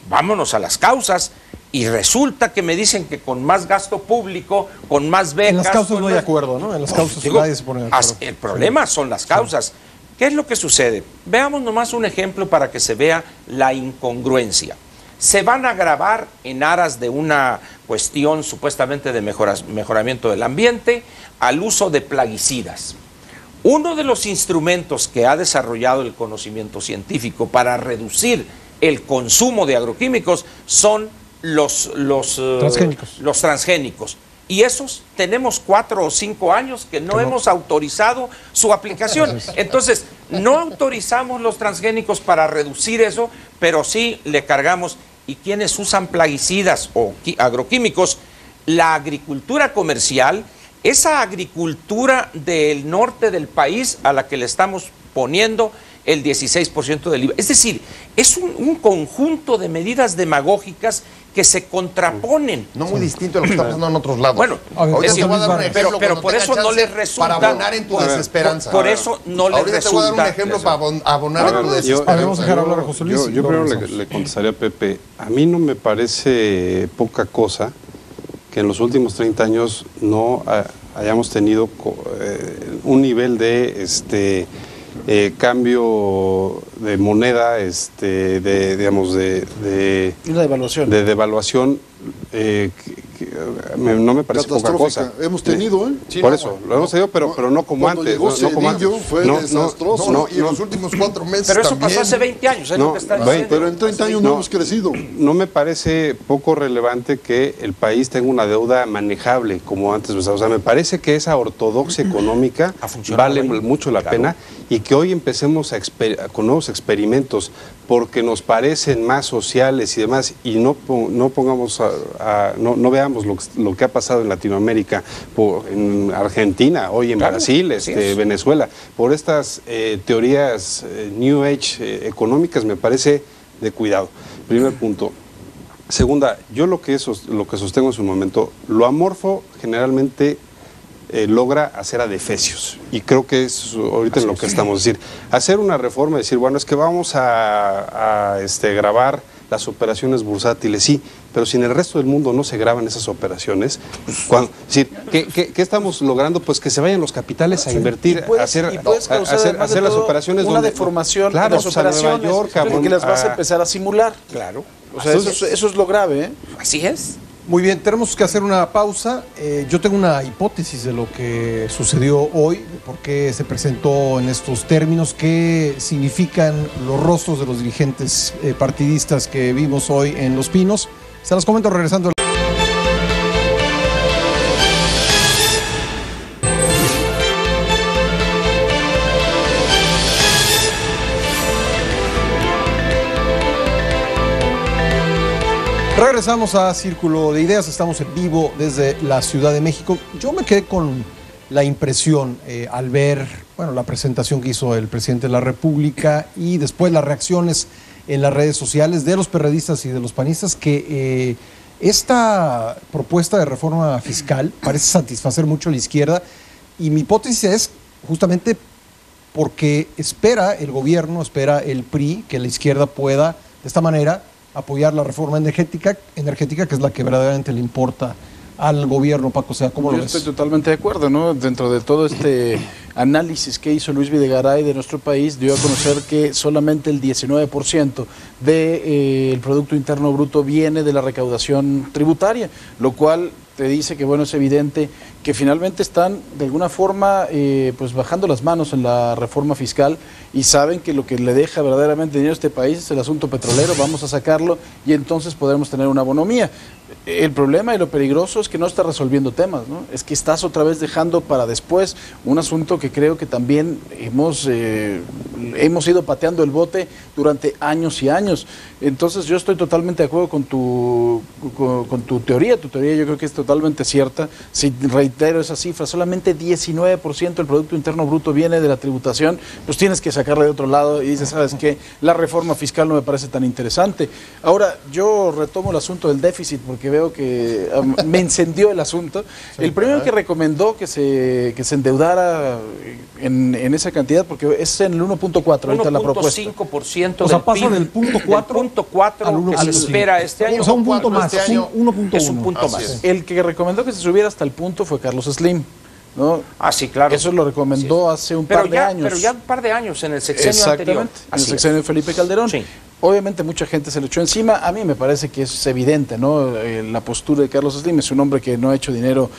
Speaker 4: Vámonos a las causas. Y resulta que me dicen que con más gasto público, con más becas...
Speaker 2: En las causas no hay acuerdo, ¿no? En las causas nadie se pone de acuerdo.
Speaker 4: El problema son las causas. ¿Qué es lo que sucede? Veamos nomás un ejemplo para que se vea la incongruencia. Se van a agravar en aras de una cuestión supuestamente de mejoramiento del ambiente al uso de plaguicidas. Uno de los instrumentos que ha desarrollado el conocimiento científico para reducir el consumo de agroquímicos son los transgénicos. Y esos tenemos 4 o 5 años que no hemos autorizado su aplicación. Entonces, no autorizamos los transgénicos para reducir eso, pero sí le cargamos. ¿Y quienes usan plaguicidas o agroquímicos? La agricultura comercial, esa agricultura del norte del país a la que le estamos poniendo el 16% del IVA. Es decir, es un conjunto de medidas demagógicas que se contraponen.
Speaker 6: No muy distinto a lo que está pasando en otros lados.
Speaker 4: Bueno, pero por eso no les resulta.
Speaker 6: Para abonar en tu desesperanza.
Speaker 4: Por eso no les resulta.
Speaker 6: Ahorita te voy a dar un ejemplo para abonar en tu desesperanza.
Speaker 2: Vamos a dejar hablar a José Luis.
Speaker 8: Yo primero le contestaría a Pepe. A mí no me parece poca cosa que en los últimos 30 años no hayamos tenido un nivel de cambio de moneda, digamos, de devaluación, no me parece poca cosa.
Speaker 5: Hemos tenido,
Speaker 8: Sí, por eso, lo hemos tenido, pero no como antes.
Speaker 5: Llegó Cedillo, fue desastroso.
Speaker 6: Y en los últimos 4 meses
Speaker 4: Pero eso
Speaker 6: también.
Speaker 4: pasó hace 20 años, es lo que está diciendo.
Speaker 5: Pero en 30 años no hemos crecido.
Speaker 8: No me parece poco relevante que el país tenga una deuda manejable como antes. O sea, me parece que esa ortodoxia económica vale mucho la pena y que hoy empecemos con nuevos experimentos porque nos parecen más sociales y demás y no pongamos no veamos lo que ha pasado en Latinoamérica, en Argentina, hoy en Brasil, Venezuela, por estas teorías New Age económicas me parece de cuidado. Primer punto. Segunda, yo lo que sostengo en su momento, lo amorfo generalmente logra hacer adefesios y creo que es ahorita en lo que estamos, es decir, hacer una reforma y decir, bueno, es que vamos a grabar las operaciones bursátiles, sí, pero si en el resto del mundo no se graban esas operaciones, ¿qué estamos logrando? Pues que se vayan los capitales a invertir, a hacer las operaciones
Speaker 3: una deformación de las operaciones, Nueva York, porque las vas a empezar a simular.
Speaker 4: Claro.
Speaker 3: O sea, eso es lo grave, ¿eh?
Speaker 4: Así es.
Speaker 2: Muy bien, tenemos que hacer una pausa. Yo tengo una hipótesis de lo que sucedió hoy, de por qué se presentó en estos términos, qué significan los rostros de los dirigentes partidistas que vimos hoy en Los Pinos. Se las comento regresando. Regresamos a Círculo de Ideas, estamos en vivo desde la Ciudad de México. Yo me quedé con la impresión al ver la presentación que hizo el presidente de la República y después las reacciones en las redes sociales de los perredistas y de los panistas que esta propuesta de reforma fiscal parece satisfacer mucho a la izquierda, y mi hipótesis es justamente porque espera el gobierno, espera el PRI que la izquierda pueda de esta manera apoyar la reforma energética, que es la que verdaderamente le importa al gobierno. Paco, o sea, ¿cómo lo ves?
Speaker 3: Yo estoy totalmente de acuerdo, ¿no? Dentro de todo este análisis que hizo Luis Videgaray de nuestro país, dio a conocer que solamente el 19% del Producto Interno Bruto viene de la recaudación tributaria, lo cual te dice que, bueno, es evidente que finalmente están de alguna forma pues bajando las manos en la reforma fiscal y saben que lo que le deja verdaderamente dinero a este país es el asunto petrolero, vamos a sacarlo y entonces podremos tener una bonomía. El problema y lo peligroso es que no está resolviendo temas, ¿no? Es que estás otra vez dejando para después un asunto que creo que también hemos ido pateando el bote durante años y años. Entonces yo estoy totalmente de acuerdo con tu teoría. Tu teoría yo creo que es totalmente cierta. Si reitero esa cifra, solamente 19% del Producto Interno Bruto viene de la tributación, pues tienes que sacarle de otro lado y dices, ¿sabes qué? La reforma fiscal no me parece tan interesante. Ahora, yo retomo el asunto del déficit porque veo que me encendió el asunto. Sí, el primero que recomendó que se endeudara en esa cantidad, porque es en el 1.4 ahorita la propuesta.
Speaker 4: 1.5%
Speaker 2: o sea, pasa del punto 4
Speaker 4: al que se espera este año.
Speaker 2: O sea, un punto más,
Speaker 6: este año,
Speaker 2: 1.1.
Speaker 4: Es un punto más.
Speaker 3: El que recomendó que se subiera hasta el punto fue Carlos Slim, ¿no?
Speaker 4: Ah, sí, claro.
Speaker 3: Eso lo recomendó hace un par de años.
Speaker 4: Pero ya un par de años, en el sexenio anterior.
Speaker 3: En el sexenio de Felipe Calderón.
Speaker 4: Sí.
Speaker 3: Obviamente mucha gente se le echó encima. A mí me parece que es evidente, ¿no? La postura de Carlos Slim es un hombre que no ha hecho dinero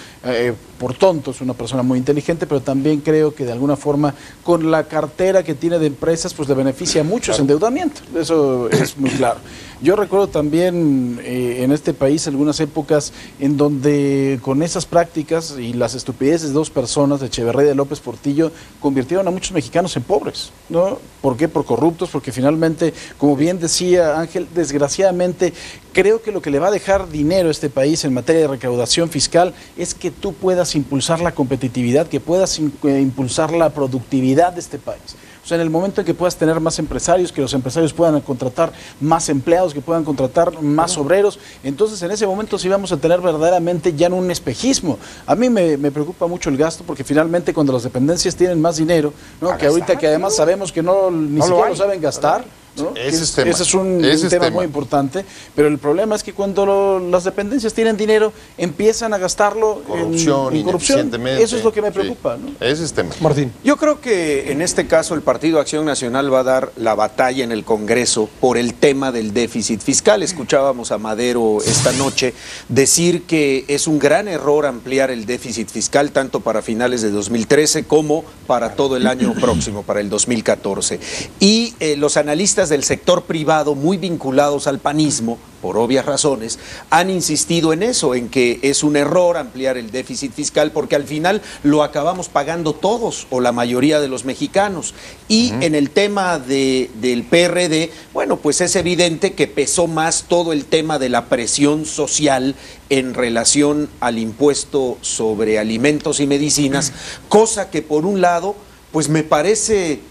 Speaker 3: por tonto, es una persona muy inteligente, pero también creo que de alguna forma con la cartera que tiene de empresas pues le beneficia mucho ese endeudamiento. Eso es muy claro. Yo recuerdo también en este país algunas épocas en donde con esas prácticas y las estupideces de dos personas, de Echeverría y de López Portillo, convirtieron a muchos mexicanos en pobres, ¿no? ¿Por qué? Por corruptos, porque finalmente, como bien decía Ángel, desgraciadamente creo que lo que le va a dejar dinero a este país en materia de recaudación fiscal es que tú puedas impulsar la competitividad, que puedas impulsar la productividad de este país. O sea, en el momento en que puedas tener más empresarios, que los empresarios puedan contratar más empleados, que puedan contratar más obreros, entonces en ese momento sí vamos a tener verdaderamente ya no un espejismo. A mí me preocupa mucho el gasto porque finalmente cuando las dependencias tienen más dinero, ¿no? Que ahorita que además sabemos que ni siquiera lo saben gastar, ¿no? Ese es un tema muy importante, pero el problema es que cuando las dependencias tienen dinero empiezan a gastarlo en corrupción. Eso es lo que me preocupa, ¿no?
Speaker 6: Ese es tema.
Speaker 2: Martín.
Speaker 7: Yo creo que en este caso el Partido Acción Nacional va a dar la batalla en el Congreso por el tema del déficit fiscal. Escuchábamos a Madero esta noche decir que es un gran error ampliar el déficit fiscal tanto para finales de 2013 como para todo el año próximo, para el 2014. Y los analistas del sector privado muy vinculados al panismo, por obvias razones, han insistido en eso, en que es un error ampliar el déficit fiscal porque al final lo acabamos pagando todos o la mayoría de los mexicanos. Y en el tema del PRD, bueno, pues es evidente que pesó más todo el tema de la presión social en relación al impuesto sobre alimentos y medicinas, cosa que por un lado, pues me parece,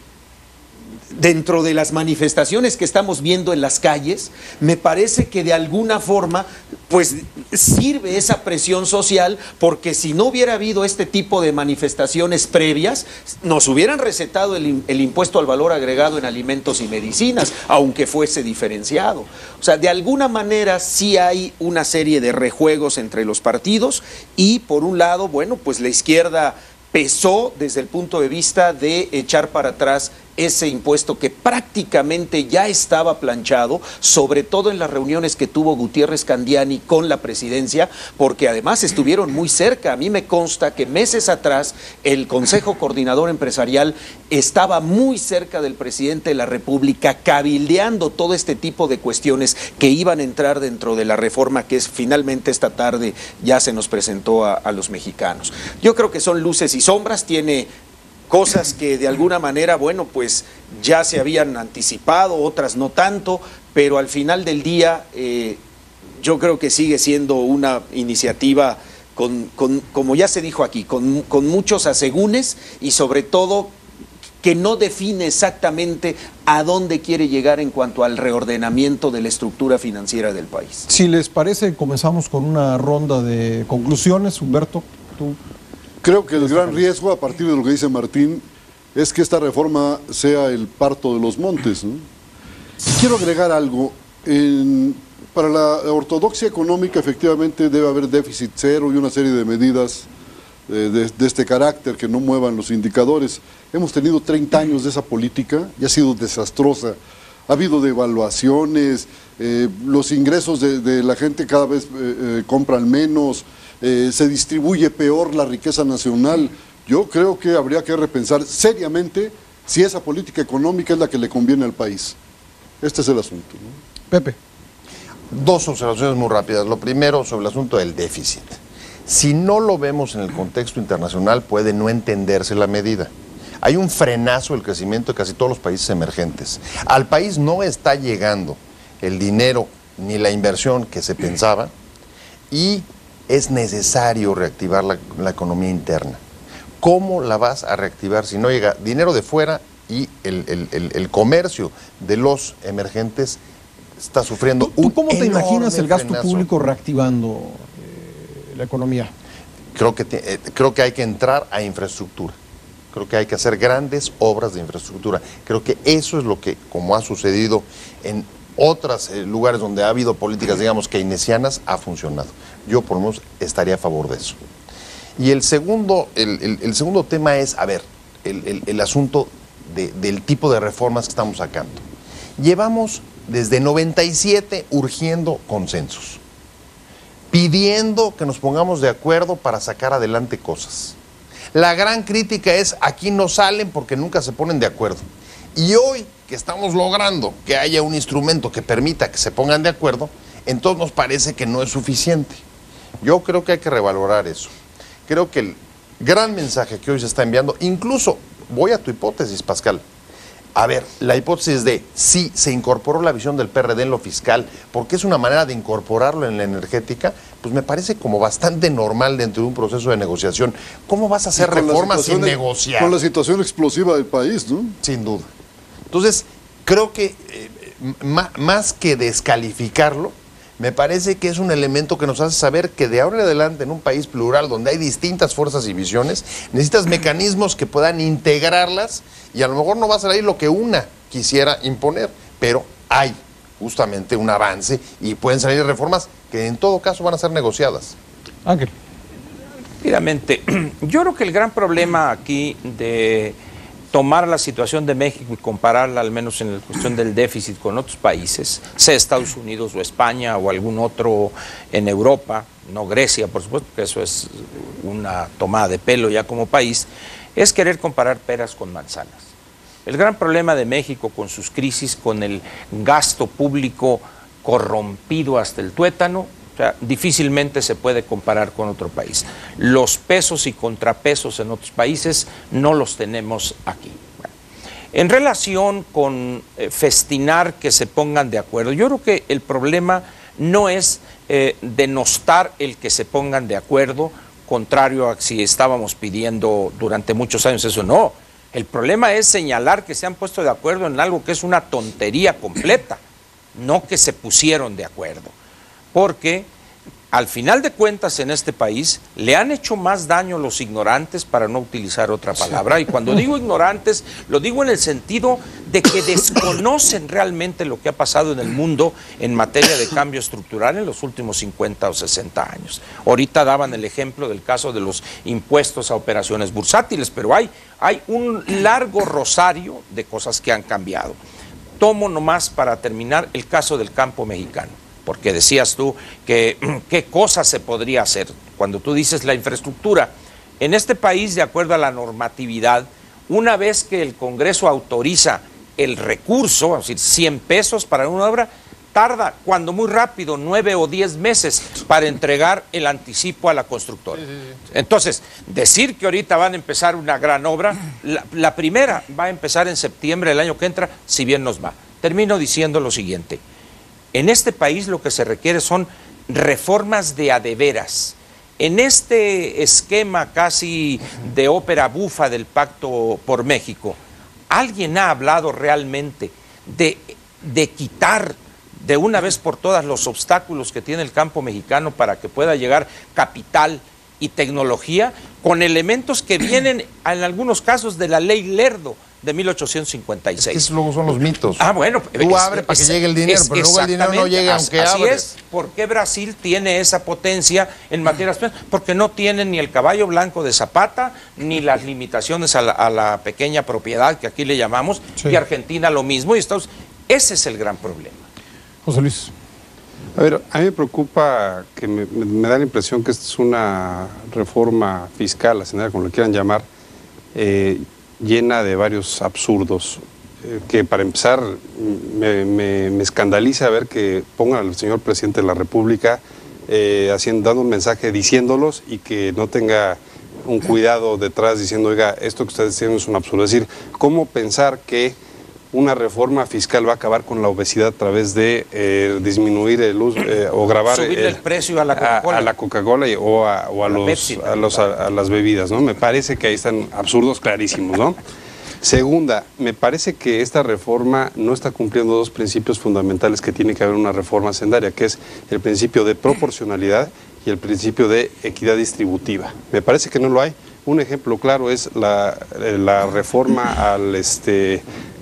Speaker 7: dentro de las manifestaciones que estamos viendo en las calles, me parece que de alguna forma pues sirve esa presión social, porque si no hubiera habido este tipo de manifestaciones previas, nos hubieran recetado el impuesto al valor agregado en alimentos y medicinas, aunque fuese diferenciado. O sea, de alguna manera sí hay una serie de rejuegos entre los partidos y por un lado, bueno, pues la izquierda pesó desde el punto de vista de echar para atrás ese impuesto que prácticamente ya estaba planchado, sobre todo en las reuniones que tuvo Gutiérrez Candiani con la presidencia, porque además estuvieron muy cerca. A mí me consta que meses atrás el Consejo Coordinador Empresarial estaba muy cerca del presidente de la República, cabildeando todo este tipo de cuestiones que iban a entrar dentro de la reforma que finalmente esta tarde ya se nos presentó a los mexicanos. Yo creo que son luces y sombras, tiene cosas que de alguna manera, bueno, pues ya se habían anticipado, otras no tanto, pero al final del día yo creo que sigue siendo una iniciativa como ya se dijo aquí, con muchos asegúnes y sobre todo que no define exactamente a dónde quiere llegar en cuanto al reordenamiento de la estructura financiera del país.
Speaker 2: Si les parece, comenzamos con una ronda de conclusiones. Humberto, tú.
Speaker 5: Creo que el gran riesgo, a partir de lo que dice Martín, es que esta reforma sea el parto de los montes, ¿no? Quiero agregar algo. Para la ortodoxia económica, efectivamente, debe haber déficit cero y una serie de medidas de este carácter que no muevan los indicadores. Hemos tenido 30 años de esa política y ha sido desastrosa. Ha habido devaluaciones, los ingresos de la gente cada vez compran menos, se distribuye peor la riqueza nacional. Yo creo que habría que repensar seriamente si esa política económica es la que le conviene al país. Este es el asunto, ¿no?
Speaker 2: Pepe.
Speaker 6: Dos observaciones muy rápidas. Lo primero, sobre el asunto del déficit. Si no lo vemos en el contexto internacional, puede no entenderse la medida. Hay un frenazo del crecimiento de casi todos los países emergentes. Al país no está llegando el dinero ni la inversión que se pensaba y es necesario reactivar la economía interna. ¿Cómo la vas a reactivar si no llega dinero de fuera y el comercio de los emergentes está sufriendo
Speaker 2: ¿Tú cómo te imaginas el gasto
Speaker 6: frenazo
Speaker 2: público reactivando la economía?
Speaker 6: Creo que hay que entrar a infraestructura. Creo que hay que hacer grandes obras de infraestructura. Creo que eso es lo que, como ha sucedido en otros lugares donde ha habido políticas, digamos, keynesianas, ha funcionado. Yo, por lo menos, estaría a favor de eso. Y el segundo tema es, a ver, el asunto del tipo de reformas que estamos sacando. Llevamos desde 97 urgiendo consensos, pidiendo que nos pongamos de acuerdo para sacar adelante cosas. La gran crítica es, aquí no salen porque nunca se ponen de acuerdo. Y hoy que estamos logrando que haya un instrumento que permita que se pongan de acuerdo, entonces nos parece que no es suficiente. Yo creo que hay que revalorar eso. Creo que el gran mensaje que hoy se está enviando, incluso voy a tu hipótesis, Pascal. A ver, la hipótesis de si se incorporó la visión del PRD en lo fiscal, porque es una manera de incorporarlo en la energética, pues me parece como bastante normal dentro de un proceso de negociación. ¿Cómo vas a hacer reformas sin negociar?
Speaker 5: Con la situación explosiva del país, ¿no?
Speaker 6: Sin duda. Entonces, creo que más que descalificarlo, me parece que es un elemento que nos hace saber que de ahora en adelante en un país plural donde hay distintas fuerzas y visiones, necesitas mecanismos que puedan integrarlas y a lo mejor no va a salir lo que una quisiera imponer, pero hay justamente un avance y pueden salir reformas que en todo caso van a ser negociadas.
Speaker 2: Ángel.
Speaker 4: Rápidamente, yo creo que el gran problema aquí de tomar la situación de México y compararla, al menos en la cuestión del déficit, con otros países, sea Estados Unidos o España o algún otro en Europa, no Grecia, por supuesto, que eso es una tomada de pelo ya como país, es querer comparar peras con manzanas. El gran problema de México con sus crisis, con el gasto público corrompido hasta el tuétano, o sea, difícilmente se puede comparar con otro país. Los pesos y contrapesos en otros países no los tenemos aquí. Bueno, en relación con festinar que se pongan de acuerdo, yo creo que el problema no es denostar el que se pongan de acuerdo, contrario a si estábamos pidiendo durante muchos años eso, no. El problema es señalar que se han puesto de acuerdo en algo que es una tontería completa, no que se pusieron de acuerdo. Porque al final de cuentas en este país le han hecho más daño los ignorantes, para no utilizar otra palabra, y cuando digo ignorantes lo digo en el sentido de que desconocen realmente lo que ha pasado en el mundo en materia de cambio estructural en los últimos 50 o 60 años. Ahorita daban el ejemplo del caso de los impuestos a operaciones bursátiles, pero hay un largo rosario de cosas que han cambiado. Tomo nomás para terminar el caso del campo mexicano, porque decías tú que qué cosas se podría hacer. Cuando tú dices la infraestructura, en este país, de acuerdo a la normatividad, una vez que el Congreso autoriza el recurso, es decir, 100 pesos para una obra, tarda, cuando muy rápido, 9 o 10 meses para entregar el anticipo a la constructora. Entonces, decir que ahorita van a empezar una gran obra, la primera va a empezar en septiembre del año que entra, si bien nos va. Termino diciendo lo siguiente. En este país lo que se requiere son reformas de a de veras. En este esquema casi de ópera bufa del Pacto por México, ¿Alguien ha hablado realmente de quitar de una vez por todas los obstáculos que tiene el campo mexicano para que pueda llegar capital y tecnología con elementos que vienen en algunos casos de la ley Lerdo de 1856?
Speaker 6: Es que luego son los mitos.
Speaker 4: Ah, bueno.
Speaker 6: Tú abres para que llegue el dinero, pero luego el dinero no llega aunque abres.
Speaker 4: Así es. ¿Por qué Brasil tiene esa potencia en materias primas? Porque no tiene ni el caballo blanco de Zapata, ni las limitaciones a la pequeña propiedad, que aquí le llamamos,
Speaker 2: Sí.
Speaker 4: y Argentina lo mismo. Y ese es el gran problema.
Speaker 2: José Luis.
Speaker 8: A ver, a mí me preocupa que me da la impresión que esta es una reforma fiscal, hacendaria, como lo quieran llamar, llena de varios absurdos, que para empezar me escandaliza ver que pongan al señor presidente de la República dando un mensaje diciéndolos y que no tenga un cuidado detrás diciendo, oiga, esto que ustedes tienen es un absurdo. Es decir, ¿cómo pensar que una reforma fiscal va a acabar con la obesidad a través de disminuir el uso o grabar
Speaker 4: Subirle el precio a la Coca-Cola.
Speaker 8: a la Coca-Cola o a las bebidas, ¿no? Me parece que ahí están absurdos clarísimos, ¿no? Segunda, me parece que esta reforma no está cumpliendo dos principios fundamentales que tiene que haber una reforma hacendaria, que es el principio de proporcionalidad y el principio de equidad distributiva. Me parece que no lo hay. Un ejemplo claro es la reforma al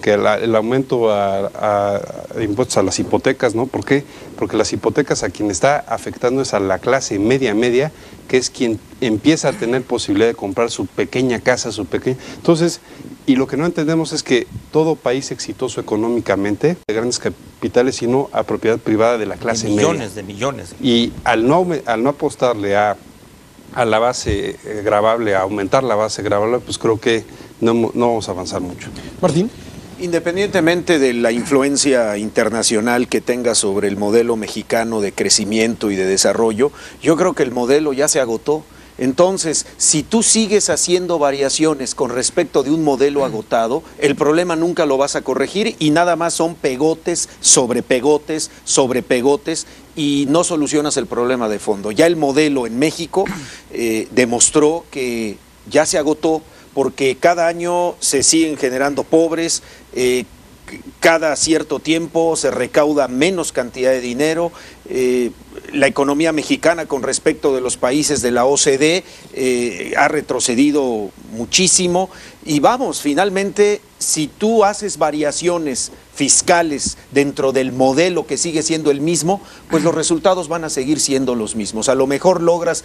Speaker 8: que el aumento de impuestos a las hipotecas, ¿no? ¿Por qué? Porque las hipotecas a quien está afectando es a la clase media, que es quien empieza a tener posibilidad de comprar su pequeña casa, Entonces, y lo que no entendemos es que todo país exitoso económicamente, de grandes capitales, sino a propiedad privada de la clase media.
Speaker 4: De millones.
Speaker 8: Y al no apostarle a la base gravable, a aumentar la base gravable, pues creo que no vamos a avanzar mucho.
Speaker 2: Martín.
Speaker 7: Independientemente de la influencia internacional que tenga sobre el modelo mexicano de crecimiento y de desarrollo, yo creo que el modelo ya se agotó. Entonces, si tú sigues haciendo variaciones con respecto de un modelo agotado, el problema nunca lo vas a corregir y nada más son pegotes sobre pegotes sobre pegotes y no solucionas el problema de fondo. Ya el modelo en México demostró que ya se agotó porque cada año se siguen generando pobres, cada cierto tiempo se recauda menos cantidad de dinero, la economía mexicana con respecto de los países de la OCDE ha retrocedido muchísimo y vamos, finalmente, si tú haces variaciones fiscales dentro del modelo que sigue siendo el mismo, pues los resultados van a seguir siendo los mismos. A lo mejor logras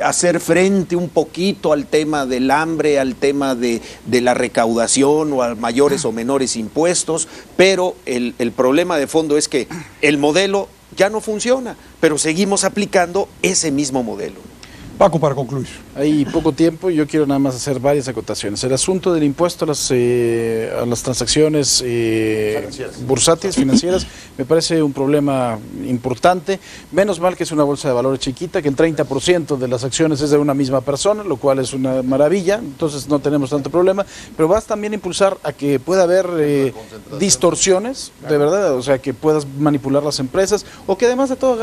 Speaker 7: hacer frente un poquito al tema del hambre, al tema de la recaudación o a mayores o menores impuestos, pero el problema de fondo es que el modelo ya no funciona, pero seguimos aplicando ese mismo modelo.
Speaker 2: Paco, para concluir.
Speaker 3: Hay poco tiempo y yo quiero nada más hacer varias acotaciones. El asunto del impuesto a las transacciones bursátiles, financieras, me parece un problema importante. Menos mal que es una bolsa de valores chiquita, que el 30% de las acciones es de una misma persona, lo cual es una maravilla, entonces no tenemos tanto problema, pero vas también a impulsar a que pueda haber distorsiones, de verdad, o sea, que puedas manipular las empresas, o que además de todo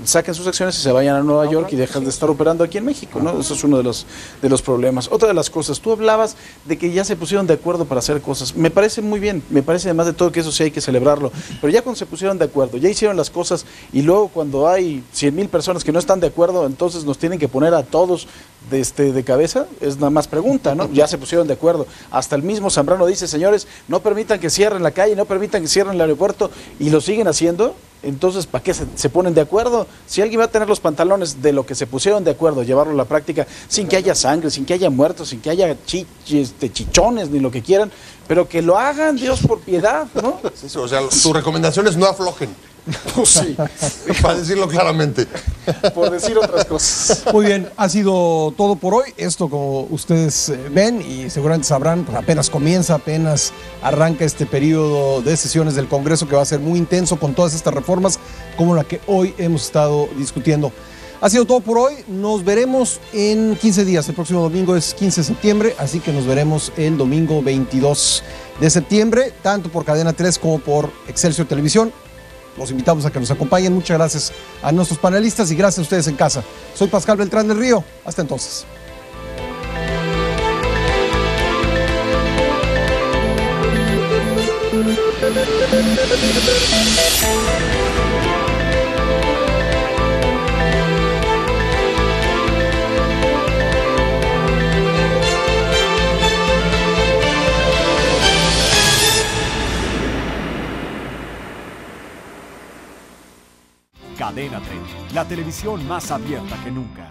Speaker 3: saquen sus acciones y se vayan a Nueva York y dejan de estar operando aquí en México, ¿no? Eso es uno de los problemas. Otra de las cosas, tú hablabas de que ya se pusieron de acuerdo para hacer cosas. Me parece muy bien, me parece además de todo que eso sí hay que celebrarlo, pero ya cuando se pusieron de acuerdo, ya hicieron las cosas y luego cuando hay 100,000 personas que no están de acuerdo, entonces nos tienen que poner a todos de cabeza, es nada más pregunta, ¿no? Ya se pusieron de acuerdo. Hasta el mismo Zambrano dice, señores, no permitan que cierren la calle, no permitan que cierren el aeropuerto, y lo siguen haciendo. Entonces, ¿para qué se ponen de acuerdo? Si alguien va a tener los pantalones de lo que se pusieron de acuerdo, llevarlo a la práctica, sin que haya sangre, sin que haya muertos, sin que haya chichones, ni lo que quieran, pero que lo hagan, Dios, por piedad, ¿no?
Speaker 6: Sí, o sea, tu recomendación es no aflojen.
Speaker 3: Pues sí,
Speaker 6: Para decirlo claramente.
Speaker 3: por decir otras cosas.
Speaker 2: Muy bien, ha sido todo por hoy. Esto, como ustedes ven y seguramente sabrán, pues apenas comienza, apenas arranca este periodo de sesiones del Congreso que va a ser muy intenso con todas estas reformas como la que hoy hemos estado discutiendo. Ha sido todo por hoy. Nos veremos en 15 días. El próximo domingo es 15 de septiembre, así que nos veremos el domingo 22 de septiembre, tanto por Cadena 3 como por Excelsior Televisión. Los invitamos a que nos acompañen. Muchas gracias a nuestros panelistas y gracias a ustedes en casa. Soy Pascal Beltrán del Río. Hasta entonces.
Speaker 1: la televisión más abierta que nunca.